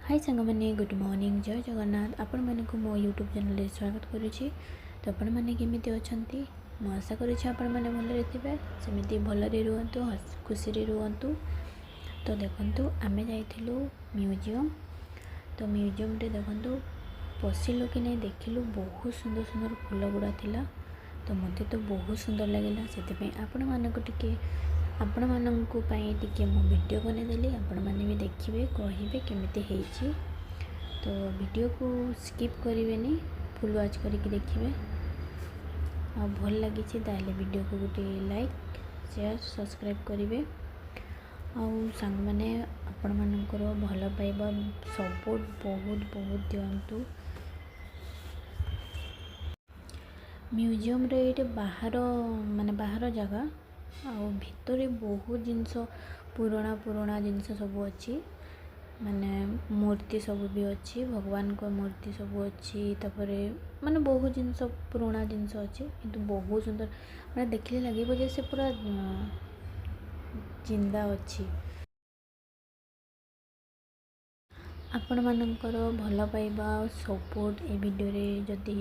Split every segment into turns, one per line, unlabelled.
हाय सांग मैंने good morning जय जगन्नाथ आपण माने को मो यूट्यूब चैनल रे स्वागत करुछि। तो आपण माने केमिति अछंती मो आशा करुछि आपण माने भल रहथिबे सेमिति भल रे रुहंतु खुशी रे रुहंतु। तो देखंतु आमे जाइथिलु म्यूजियम। तो म्यूजियम रे देखंतु पसिलु कि नै देखिलु बहुत सुंदर सुंदर फूल गुड़ा थिला। तो मते तो बहुत सुंदर लागिला सेति आपण माने को टिके आपण माननकु पई टिके मो वीडियो बने देली आपण माने भी देखिबे कहिबे केमिति हेछि। तो वीडियो को स्किप करिवेनी फुल वॉच करके देखिबे आ भल लागि छि ताले वीडियो को गोटे लाइक शेयर सब्सक्राइब करिवे आ संग माने आपण मानकर भल पाइबा सपोर्ट बहुत बहुत दियंतु। म्यूजियम रे एटे बाहर माने बाहर जगह आ भितरे बहुत जिनस पुराना पुराना जिनस सब अच्छी माने मूर्ति सब भी अच्छी भगवान को मूर्ति सब अच्छी तापरे माने बहुत जिनस पुराना जिनस अच्छी किंतु बहुत सुंदर माने देखले लगे जैसे पूरा जिंदा अच्छी। आपण मानकर भल पाइबा सपोर्ट ए वीडियो रे जदि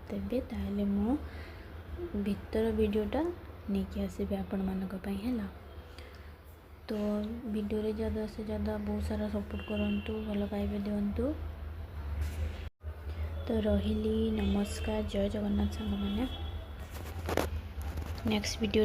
देबे ताले मो भीतर वीडियोटा नहीं आसबे आपण मानक पई हैला। तो वीडियो रे ज़्यादा से ज़्यादा बहुत सारा सपोर्ट करंतु भल पाइबे दियंतु। तो रहिली नमस्कार जय जगन्नाथ सांग माने नेक्स्ट वीडियो